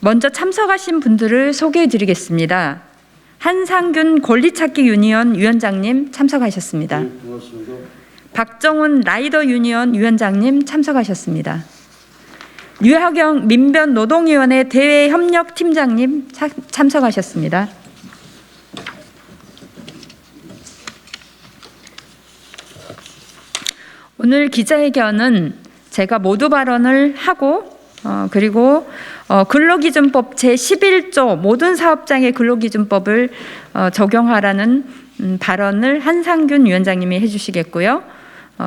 먼저 참석하신 분들을 소개해 드리겠습니다. 한상균 권리찾기 유니언 위원장님 참석하셨습니다. 네, 고맙습니다. 박정훈 라이더 유니언 위원장님 참석하셨습니다. 류하경 민변노동위원회 대외협력팀장님 참석하셨습니다. 오늘 기자회견은 제가 모두 발언을 하고 그리고 근로기준법 제11조 모든 사업장의 근로기준법을 적용하라는 발언을 한상균 위원장님이 해주시겠고요.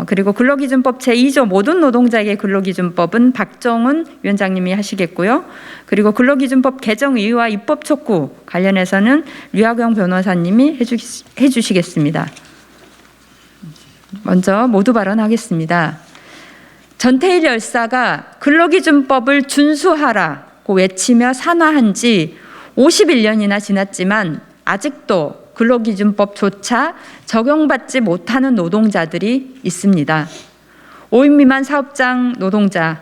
그리고 근로기준법 제2조 모든 노동자에게 근로기준법은 박정훈 위원장님이 하시겠고요. 그리고 근로기준법 개정 의의와 입법 촉구 관련해서는 류하경 변호사님이 해주시겠습니다. 먼저 모두 발언하겠습니다. 전태일 열사가 근로기준법을 준수하라고 외치며 산화한 지 51년이나 지났지만 아직도 근로기준법조차 적용받지 못하는 노동자들이 있습니다. 5인 미만 사업장 노동자,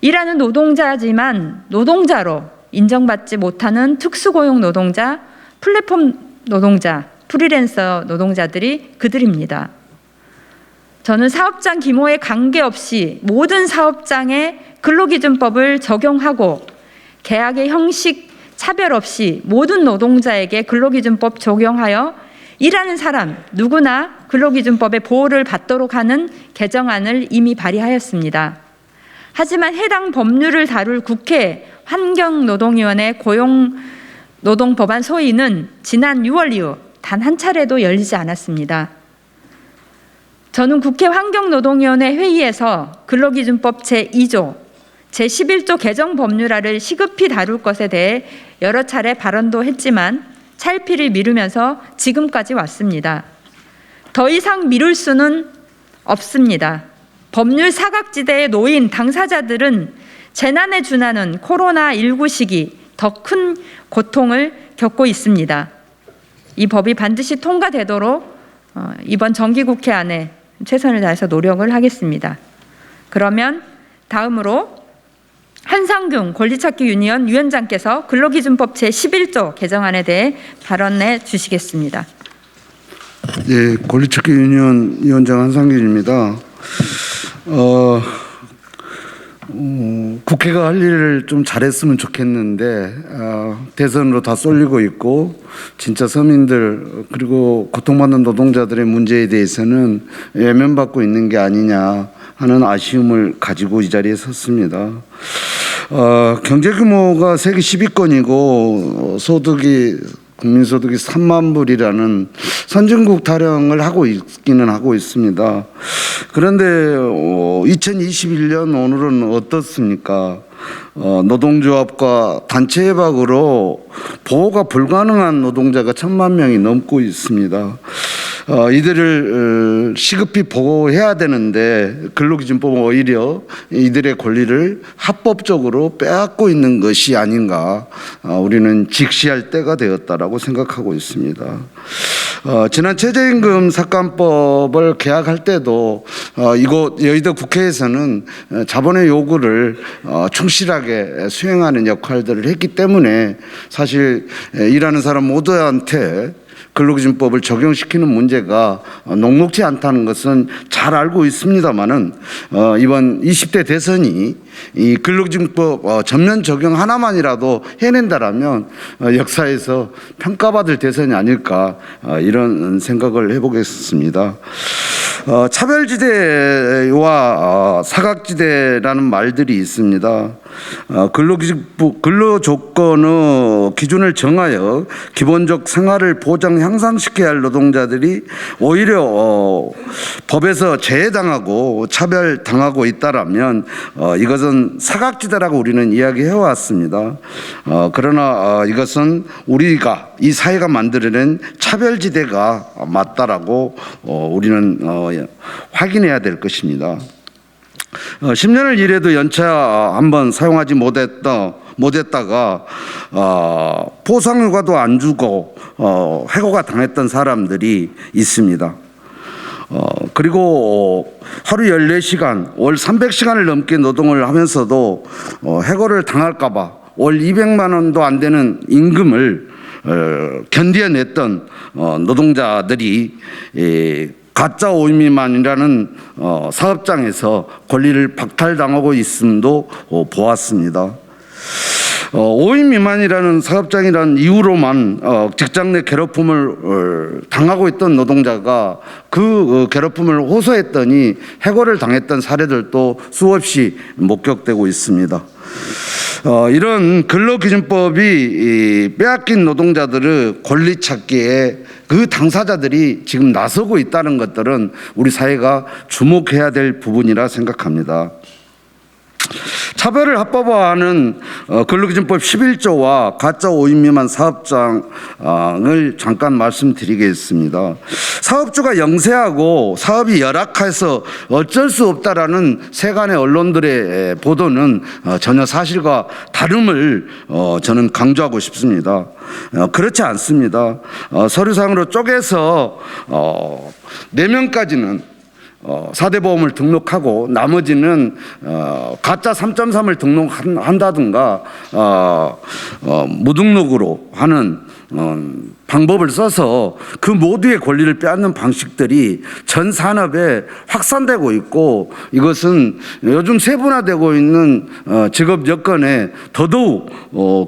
일하는 노동자지만 노동자로 인정받지 못하는 특수고용 노동자, 플랫폼 노동자, 프리랜서 노동자들이 그들입니다. 저는 사업장 규모에 관계없이 모든 사업장에 근로기준법을 적용하고 계약의 형식 차별 없이 모든 노동자에게 근로기준법 적용하여 일하는 사람 누구나 근로기준법의 보호를 받도록 하는 개정안을 이미 발의하였습니다. 하지만 해당 법률을 다룰 국회 환경노동위원회 고용노동법안 소위는 지난 6월 이후 단 한 차례도 열리지 않았습니다. 저는 국회 환경노동위원회 회의에서 근로기준법 제2조, 제11조 개정 법률안을 시급히 다룰 것에 대해 여러 차례 발언도 했지만 찰피를 미루면서 지금까지 왔습니다. 더 이상 미룰 수는 없습니다. 법률 사각지대에 놓인 당사자들은 재난에 준하는 코로나19 시기 더 큰 고통을 겪고 있습니다. 이 법이 반드시 통과되도록 이번 정기국회 안에 최선을 다해서 노력을 하겠습니다. 그러면 다음으로 한상균 권리찾기 유니언 위원장께서 근로기준법 제11조 개정안에 대해 발언해 주시겠습니다. 네, 권리찾기 유니언 위원장 한상균입니다. 국회가 할 일을 좀 잘했으면 좋겠는데 대선으로 다 쏠리고 있고 진짜 서민들 그리고 고통받는 노동자들의 문제에 대해서는 외면받고 있는 게 아니냐 하는 아쉬움을 가지고 이 자리에 섰습니다. 경제 규모가 세계 10위권이고 국민소득이 3만 불이라는 선진국 타령을 하고 있기는 하고 있습니다. 그런데 2021년 오늘은 어떻습니까? 노동조합과 단체 협약으로 보호가 불가능한 노동자가 1,000만 명이 넘고 있습니다. 이들을 시급히 보호해야 되는데 근로기준법은 오히려 이들의 권리를 합법적으로 빼앗고 있는 것이 아닌가 우리는 직시할 때가 되었다라고 생각하고 있습니다. 지난 최저임금 삭감법을 개혁할 때도 이곳 여의도 국회에서는 자본의 요구를 충실하게 수행하는 역할들을 했기 때문에 사실 일하는 사람 모두한테 근로기준법을 적용시키는 문제가 녹록지 않다는 것은 잘 알고 있습니다만은 이번 20대 대선이 이 근로기준법 전면 적용 하나만이라도 해낸다라면 역사에서 평가받을 대선이 아닐까 이런 생각을 해보겠습니다. 차별지대와 사각지대라는 말들이 있습니다. 근로조건의 기준을 정하여 기본적 생활을 보장 향상시켜야 할 노동자들이 오히려 법에서 제외당하고 차별당하고 있다라면 이것은 사각지대라고 우리는 이야기해왔습니다. 그러나 이것은 우리가 이 사회가 만들어낸 차별지대가 맞다라고 우리는 확인해야 될 것입니다. 10년을 일해도 연차 한번 사용하지 못했다가 보상휴가도 안 주고 해고가 당했던 사람들이 있습니다. 그리고 하루 14시간, 월 300시간을 넘게 노동을 하면서도 해고를 당할까 봐 월 200만 원도 안 되는 임금을 견뎌냈던 노동자들이 가짜 5인 미만이라는 사업장에서 권리를 박탈당하고 있음도 보았습니다. 5인 미만이라는 사업장이라는 이유로만 직장 내 괴롭힘을 당하고 있던 노동자가 그 괴롭힘을 호소했더니 해고를 당했던 사례들도 수없이 목격되고 있습니다. 이런 근로기준법이 빼앗긴 노동자들의 권리 찾기에 그 당사자들이 지금 나서고 있다는 것들은 우리 사회가 주목해야 될 부분이라 생각합니다. 차별을 합법화하는 근로기준법 11조와 가짜 5인 미만 사업장을 잠깐 말씀드리겠습니다. 사업주가 영세하고 사업이 열악해서 어쩔 수 없다라는 세간의 언론들의 보도는 전혀 사실과 다름을 저는 강조하고 싶습니다. 그렇지 않습니다. 서류상으로 쪼개서 4명까지는 4대 보험을 등록하고 나머지는 가짜 3.3을 등록한다든가 무등록으로 하는 방법을 써서 그 모두의 권리를 빼앗는 방식들이 전 산업에 확산되고 있고, 이것은 요즘 세분화되고 있는 직업 여건에 더더욱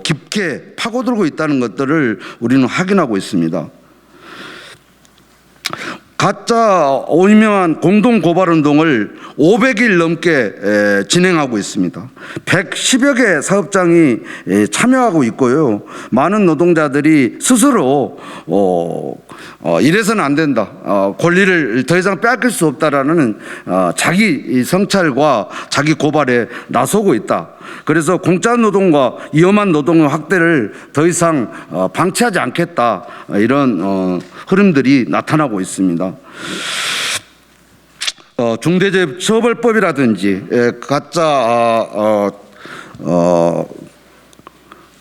깊게 파고들고 있다는 것들을 우리는 확인하고 있습니다. 가짜 5인 미만 공동고발운동을 500일 넘게 진행하고 있습니다. 110여 개 사업장이 참여하고 있고요. 많은 노동자들이 스스로 이래서는 안 된다, 권리를 더 이상 빼앗길 수 없다라는 자기 성찰과 자기 고발에 나서고 있다. 그래서 공짜 노동과 위험한 노동의 확대를 더 이상 방치하지 않겠다, 이런 흐름들이 나타나고 있습니다. 중대재해처벌법이라든지 가짜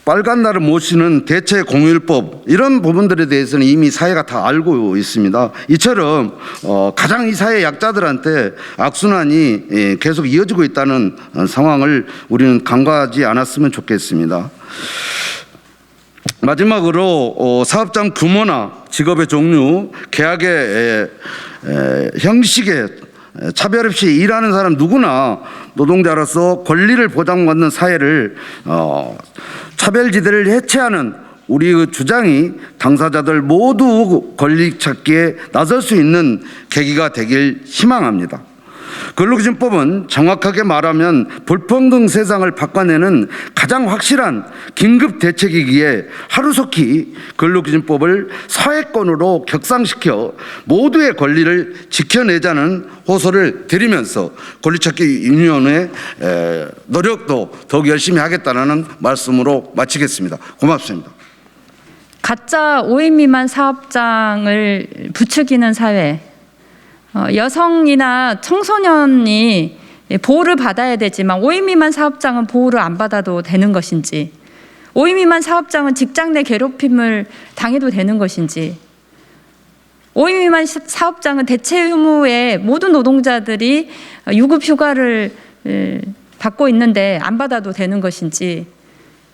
빨간 날을 모시는 대체 공휴일법, 이런 부분들에 대해서는 이미 사회가 다 알고 있습니다. 이처럼 가장 이 사회 약자들한테 악순환이 계속 이어지고 있다는 상황을 우리는 간과하지 않았으면 좋겠습니다. 마지막으로 사업장 규모나 직업의 종류, 계약의 형식에 차별 없이 일하는 사람 누구나 노동자로서 권리를 보장받는 사회를 차별지대를 해체하는 우리의 주장이 당사자들 모두 권리 찾기에 나설 수 있는 계기가 되길 희망합니다. 근로기준법은 정확하게 말하면 불평등 세상을 바꿔내는 가장 확실한 긴급 대책이기에 하루속히 근로기준법을 사회권으로 격상시켜 모두의 권리를 지켜내자는 호소를 드리면서 권리찾기위원회 노력도 더욱 열심히 하겠다는 말씀으로 마치겠습니다. 고맙습니다. 가짜 5인 미만 사업장을 부추기는 사회, 여성이나 청소년이 보호를 받아야 되지만 5인 미만 사업장은 보호를 안 받아도 되는 것인지, 5인 미만 사업장은 직장 내 괴롭힘을 당해도 되는 것인지, 5인 미만 사업장은 대체 의무에 모든 노동자들이 유급 휴가를 받고 있는데 안 받아도 되는 것인지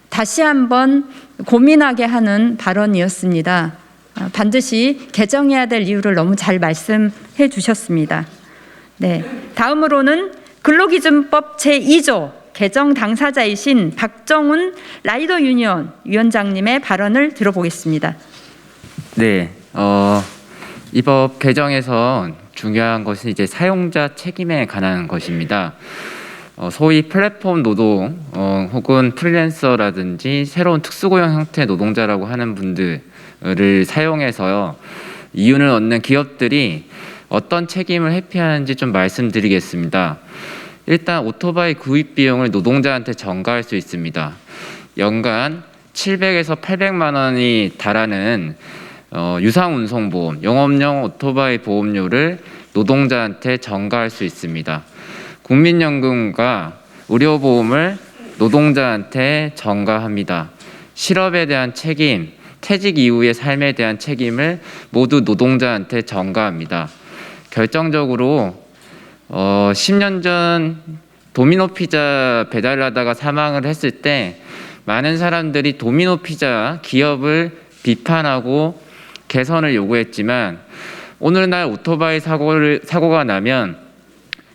다시 한번 고민하게 하는 발언이었습니다. 반드시 개정해야 될 이유를 너무 잘 말씀해 주셨습니다. 네, 다음으로는 근로기준법 제2조 개정 당사자이신 박정훈 라이더 유니언 위원장님의 발언을 들어보겠습니다. 네, 이 법 개정에서 중요한 것은 이제 사용자 책임에 관한 것입니다. 소위 플랫폼 노동 혹은 프리랜서라든지 새로운 특수고용 형태 노동자라고 하는 분들을 사용해서요, 이윤을 얻는 기업들이 어떤 책임을 회피하는지 좀 말씀드리겠습니다. 일단 오토바이 구입 비용을 노동자한테 전가할 수 있습니다. 연간 700에서 800만 원이 달하는 유상운송보험, 영업용 오토바이 보험료를 노동자한테 전가할 수 있습니다. 국민연금과 의료보험을 노동자한테 전가합니다. 실업에 대한 책임, 퇴직 이후의 삶에 대한 책임을 모두 노동자한테 전가합니다. 결정적으로 10년 전 도미노 피자 배달하다가 사망을 했을 때 많은 사람들이 도미노 피자 기업을 비판하고 개선을 요구했지만 오늘날 오토바이 사고가 나면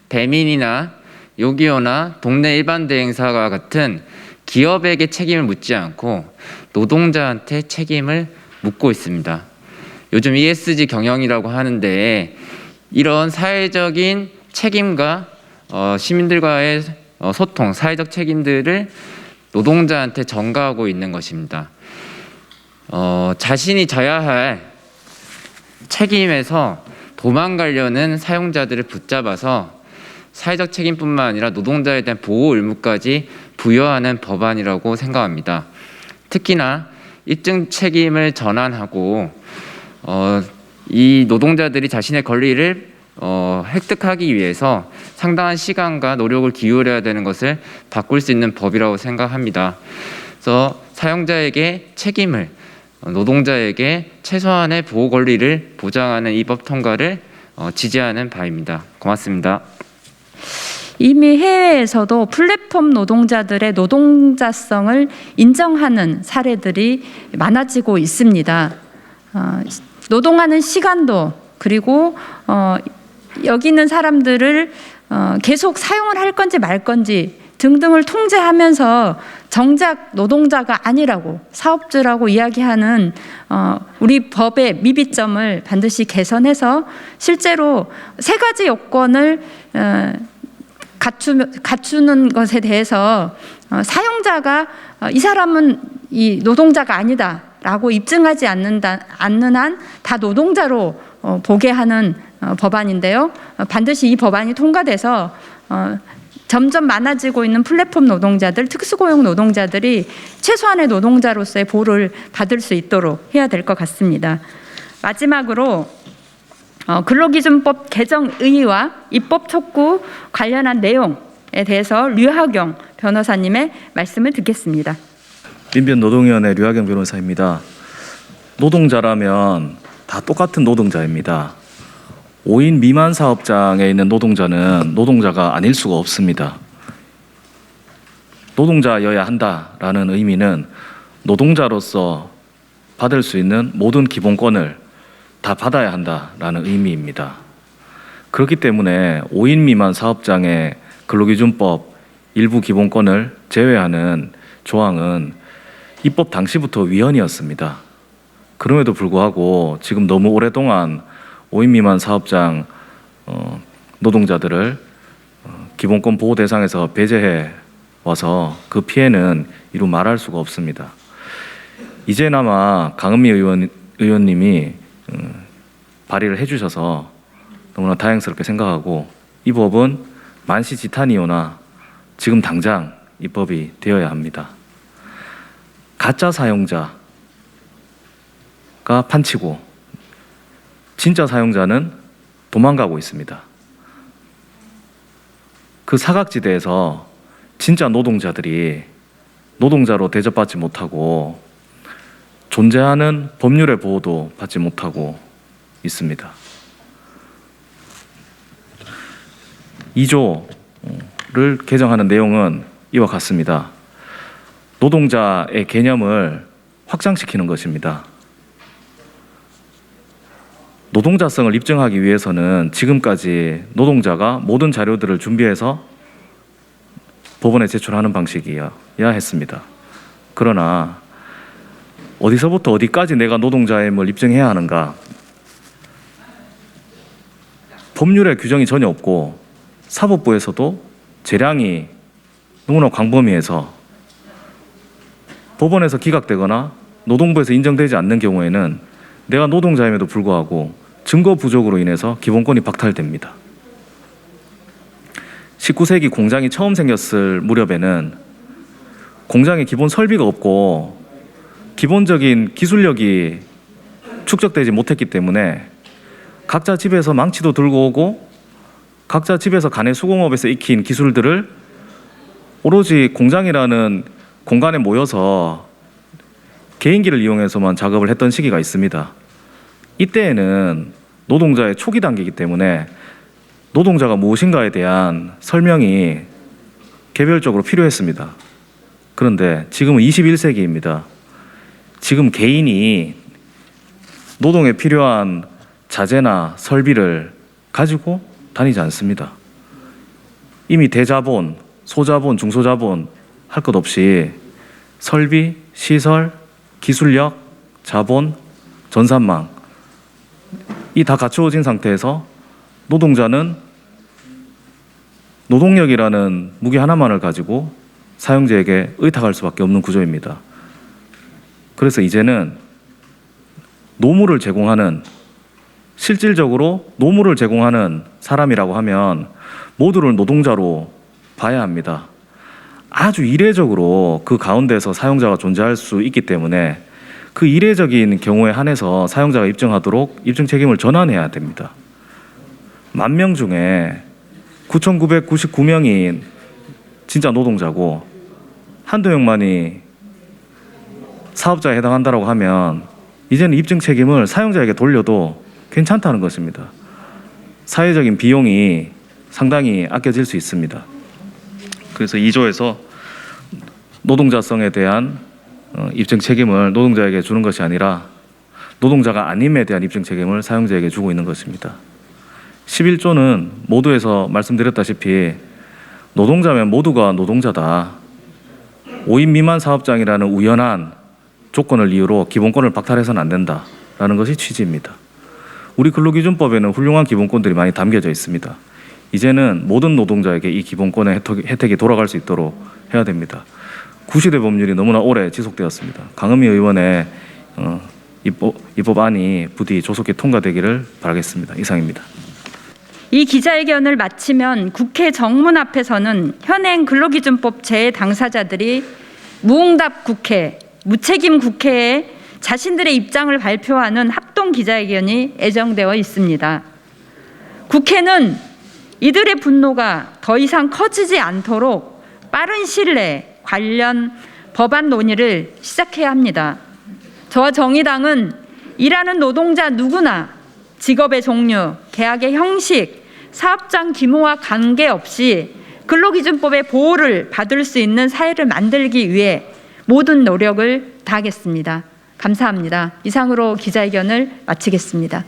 배민이나 요기요나 동네 일반 대행사와 같은 기업에게 책임을 묻지 않고 노동자한테 책임을 묻고 있습니다. 요즘 ESG 경영이라고 하는데 이런 사회적인 책임과 시민들과의 소통, 사회적 책임들을 노동자한테 전가하고 있는 것입니다. 자신이 져야 할 책임에서 도망가려는 사용자들을 붙잡아서 사회적 책임뿐만 아니라 노동자에 대한 보호 의무까지 부여하는 법안이라고 생각합니다. 특히나 입증 책임을 전환하고 이 노동자들이 자신의 권리를 획득하기 위해서 상당한 시간과 노력을 기울여야 되는 것을 바꿀 수 있는 법이라고 생각합니다. 그래서 사용자에게 책임을, 노동자에게 최소한의 보호 권리를 보장하는 이 법 통과를 지지하는 바입니다. 고맙습니다. 이미 해외에서도 플랫폼 노동자들의 노동자성을 인정하는 사례들이 많아지고 있습니다. 노동하는 시간도 그리고 여기 있는 사람들을 계속 사용을 할 건지 말 건지 등등을 통제하면서 정작 노동자가 아니라고 사업주라고 이야기하는 우리 법의 미비점을 반드시 개선해서 실제로 세 가지 요건을 갖추는 것에 대해서 사용자가 이 사람은 이 노동자가 아니다라고 입증하지 않는 한 다 노동자로 보게 하는 법안인데요. 반드시 이 법안이 통과돼서 점점 많아지고 있는 플랫폼 노동자들, 특수고용 노동자들이 최소한의 노동자로서의 보호를 받을 수 있도록 해야 될 것 같습니다. 마지막으로 근로기준법 개정 의의와 입법 촉구 관련한 내용에 대해서 류하경 변호사님의 말씀을 듣겠습니다. 민변노동위원회 류하경 변호사입니다. 노동자라면 다 똑같은 노동자입니다. 5인 미만 사업장에 있는 노동자는 노동자가 아닐 수가 없습니다. 노동자여야 한다라는 의미는 노동자로서 받을 수 있는 모든 기본권을 다 받아야 한다라는 의미입니다. 그렇기 때문에 5인 미만 사업장의 근로기준법 일부 기본권을 제외하는 조항은 입법 당시부터 위헌이었습니다. 그럼에도 불구하고 지금 너무 오랫동안 5인 미만 사업장 노동자들을 기본권 보호 대상에서 배제해 와서 그 피해는 이루 말할 수가 없습니다. 이제나마 강은미 의원님이 발의를 해주셔서 너무나 다행스럽게 생각하고 이 법은 만시지탄이오나 지금 당장 입법이 되어야 합니다. 가짜 사용자가 판치고 진짜 사용자는 도망가고 있습니다. 그 사각지대에서 진짜 노동자들이 노동자로 대접받지 못하고 존재하는 법률의 보호도 받지 못하고 있습니다. 2조를 개정하는 내용은 이와 같습니다. 노동자의 개념을 확장시키는 것입니다. 노동자성을 입증하기 위해서는 지금까지 노동자가 모든 자료들을 준비해서 법원에 제출하는 방식이어야 했습니다. 그러나 어디서부터 어디까지 내가 노동자임을 입증해야 하는가? 법률에 규정이 전혀 없고 사법부에서도 재량이 너무나 광범위해서 법원에서 기각되거나 노동부에서 인정되지 않는 경우에는 내가 노동자임에도 불구하고 증거 부족으로 인해서 기본권이 박탈됩니다. 19세기 공장이 처음 생겼을 무렵에는 공장에 기본 설비가 없고 기본적인 기술력이 축적되지 못했기 때문에 각자 집에서 망치도 들고 오고 각자 집에서 가내 수공업에서 익힌 기술들을 오로지 공장이라는 공간에 모여서 개인기를 이용해서만 작업을 했던 시기가 있습니다. 이때에는 노동자의 초기 단계이기 때문에 노동자가 무엇인가에 대한 설명이 개별적으로 필요했습니다. 그런데 지금은 21세기입니다. 지금 개인이 노동에 필요한 자재나 설비를 가지고 다니지 않습니다. 이미 대자본, 소자본, 중소자본 할 것 없이 설비, 시설, 기술력, 자본, 전산망 이 다 갖추어진 상태에서 노동자는 노동력이라는 무기 하나만을 가지고 사용자에게 의탁할 수밖에 없는 구조입니다. 그래서 이제는 노무를 제공하는, 실질적으로 노무를 제공하는 사람이라고 하면 모두를 노동자로 봐야 합니다. 아주 이례적으로 그 가운데서 사용자가 존재할 수 있기 때문에 그 이례적인 경우에 한해서 사용자가 입증하도록 입증 책임을 전환해야 됩니다. 10,000명 중에 9,999명이 진짜 노동자고 한두 명만이 사업자에 해당한다고 하면 이제는 입증 책임을 사용자에게 돌려도 괜찮다는 것입니다. 사회적인 비용이 상당히 아껴질 수 있습니다. 그래서 2조에서 노동자성에 대한 입증 책임을 노동자에게 주는 것이 아니라 노동자가 아님에 대한 입증 책임을 사용자에게 주고 있는 것입니다. 11조는 모두에서 말씀드렸다시피 노동자면 모두가 노동자다. 5인 미만 사업장이라는 우연한 조건을 이유로 기본권을 박탈해서는 안 된다라는 것이 취지입니다. 우리 근로기준법에는 훌륭한 기본권들이 많이 담겨져 있습니다. 이제는 모든 노동자에게 이 기본권의 혜택이 돌아갈 수 있도록 해야 됩니다. 구시대 법률이 너무나 오래 지속되었습니다. 강은미 의원의 입법안이 부디 조속히 통과되기를 바라겠습니다. 이상입니다. 이 기자회견을 마치면 국회 정문 앞에서는 현행 근로기준법 당사자들이 무응답 국회, 무책임 국회에 자신들의 입장을 발표하는 합동 기자회견이 예정되어 있습니다. 국회는 이들의 분노가 더 이상 커지지 않도록 빠른 시일 내에 관련 법안 논의를 시작해야 합니다. 저와 정의당은 일하는 노동자 누구나 직업의 종류, 계약의 형식, 사업장 규모와 관계없이 근로기준법의 보호를 받을 수 있는 사회를 만들기 위해 모든 노력을 다하겠습니다. 감사합니다. 이상으로 기자회견을 마치겠습니다.